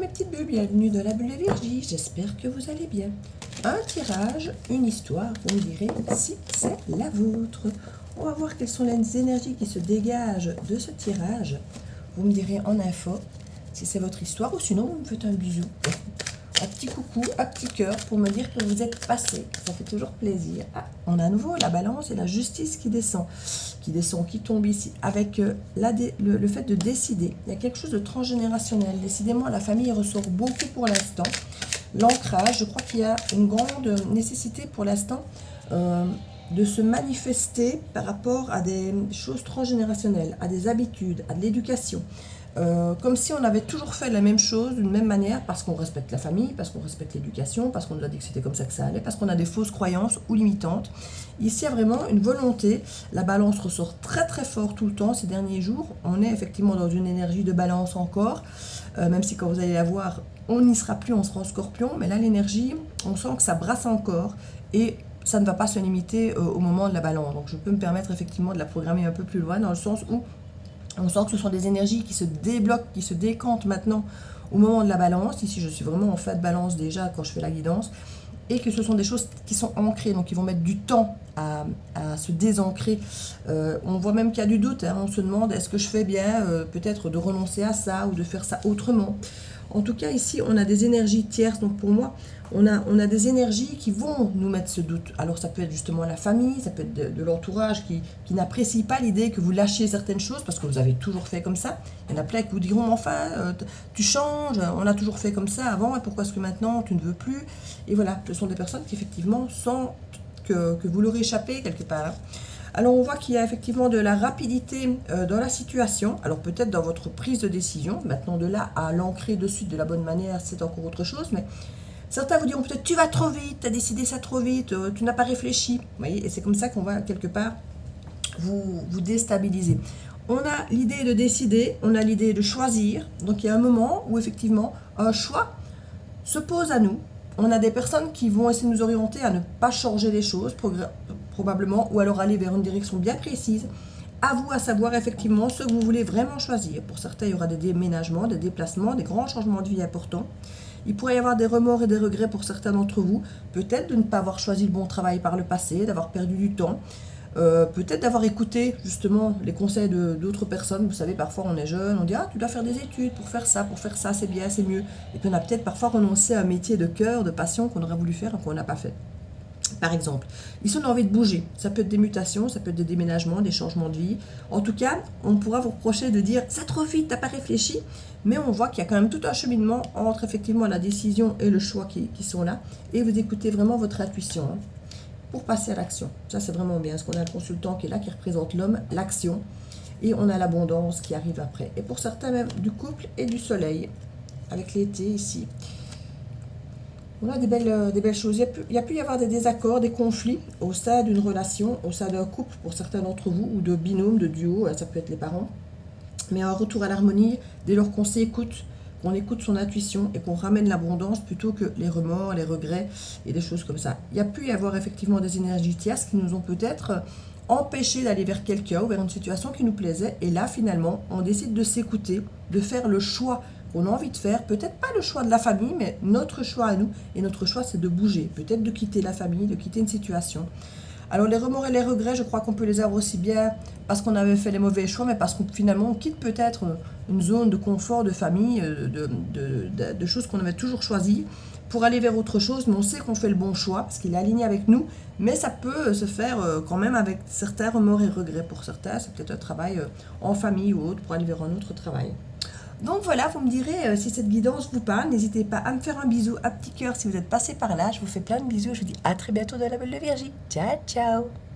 mes petites bulles, bienvenue dans la bulle de Virgie, j'espère que vous allez bien. Un tirage, une histoire, vous me direz si c'est la vôtre. On va voir quelles sont les énergies qui se dégagent de ce tirage. Vous me direz en info si c'est votre histoire ou sinon vous me faites un bisou. Un petit coucou, un petit cœur pour me dire que vous êtes passé. Ça fait toujours plaisir. Ah, on a à nouveau la balance et la justice qui descend, qui tombe ici. Avec le fait de décider. Il y a quelque chose de transgénérationnel. Décidément, la famille ressort beaucoup pour l'instant. L'ancrage, je crois qu'il y a une grande nécessité pour l'instant de se manifester par rapport à des choses transgénérationnelles, à des habitudes, à de l'éducation. Comme si on avait toujours fait la même chose d'une même manière parce qu'on respecte la famille, parce qu'on respecte l'éducation, parce qu'on nous a dit que c'était comme ça que ça allait, parce qu'on a des fausses croyances ou limitantes. Ici, il y a vraiment une volonté. La balance ressort très très fort tout le temps ces derniers jours. On est effectivement dans une énergie de balance encore, même si quand vous allez la voir, on n'y sera plus, on sera en scorpion. Mais là, l'énergie, on sent que ça brasse encore et ça ne va pas se limiter au moment de la balance. Donc, je peux me permettre effectivement de la programmer un peu plus loin dans le sens où on sent que ce sont des énergies qui se débloquent, qui se décantent maintenant au moment de la balance. Ici, je suis vraiment en fait de balance déjà quand je fais la guidance. Et que ce sont des choses qui sont ancrées, donc qui vont mettre du temps à se désancrer. On voit même qu'il y a du doute. Hein. On se demande, est-ce que je fais bien peut-être de renoncer à ça ou de faire ça autrement. En tout cas, ici, on a des énergies tierces. Donc pour moi, on a des énergies qui vont nous mettre ce doute. Alors ça peut être justement la famille, ça peut être de l'entourage qui n'apprécie pas l'idée que vous lâchiez certaines choses parce que vous avez toujours fait comme ça. Il y en a plein qui vous diront, enfin, tu changes, on a toujours fait comme ça avant, et pourquoi est-ce que maintenant tu ne veux plus? Et voilà, ce sont des personnes qui effectivement sentent que vous leur échappez quelque part. Alors on voit qu'il y a effectivement de la rapidité dans la situation, alors peut-être dans votre prise de décision, maintenant de là à l'ancrer de suite de la bonne manière, c'est encore autre chose, mais certains vous diront peut-être tu vas trop vite, tu as décidé ça trop vite, tu n'as pas réfléchi, vous voyez, et c'est comme ça qu'on va quelque part vous déstabiliser. On a l'idée de décider, on a l'idée de choisir, donc il y a un moment où effectivement un choix se pose à nous. On a des personnes qui vont essayer de nous orienter à ne pas changer les choses, probablement, ou alors aller vers une direction bien précise. À vous à savoir effectivement ce que vous voulez vraiment choisir. Pour certains, il y aura des déménagements, des déplacements, des grands changements de vie importants. Il pourrait y avoir des remords et des regrets pour certains d'entre vous. Peut-être de ne pas avoir choisi le bon travail par le passé, d'avoir perdu du temps. Peut-être d'avoir écouté justement les conseils d'autres personnes. Vous savez, parfois on est jeune, on dit « Ah, tu dois faire des études pour faire ça, c'est bien, c'est mieux. » Et puis on a peut-être parfois renoncé à un métier de cœur, de passion qu'on aurait voulu faire et qu'on n'a pas fait. Par exemple, ici on a envie de bouger. Ça peut être des mutations, ça peut être des déménagements, des changements de vie. En tout cas, on pourra vous reprocher de dire « Ça trop vite, t'as pas réfléchi ». Mais on voit qu'il y a quand même tout un cheminement entre effectivement la décision et le choix qui sont là. Et vous écoutez vraiment votre intuition. Hein, pour passer à l'action. Ça, c'est vraiment bien, parce qu'on a le consultant qui est là, qui représente l'homme, l'action, et on a l'abondance qui arrive après. Et pour certains, même du couple et du soleil, avec l'été ici. On a des belles choses. Il y a pu y avoir des désaccords, des conflits au sein d'une relation, au sein d'un couple, pour certains d'entre vous, ou de binôme, de duo, ça peut être les parents. Mais un retour à l'harmonie, dès lors qu'on s'écoute, qu'on écoute son intuition et qu'on ramène l'abondance plutôt que les remords, les regrets et des choses comme ça. Il y a pu y avoir effectivement des énergies tierces qui nous ont peut-être empêchés d'aller vers quelqu'un ou vers une situation qui nous plaisait. Et là, finalement, on décide de s'écouter, de faire le choix qu'on a envie de faire. Peut-être pas le choix de la famille, mais notre choix à nous. Et notre choix, c'est de bouger. Peut-être de quitter la famille, de quitter une situation. Alors les remords et les regrets, je crois qu'on peut les avoir aussi bien parce qu'on avait fait les mauvais choix, mais parce qu'on finalement on quitte peut-être une zone de confort, de famille, de choses qu'on avait toujours choisies pour aller vers autre chose, mais on sait qu'on fait le bon choix parce qu'il est aligné avec nous, mais ça peut se faire quand même avec certains remords et regrets. Pour certains, c'est peut-être un travail en famille ou autre pour aller vers un autre travail. Donc voilà, vous me direz si cette guidance vous parle. N'hésitez pas à me faire un bisou, un petit cœur si vous êtes passé par là. Je vous fais plein de bisous. Je vous dis à très bientôt dans la bulle de Virgie. Ciao, ciao!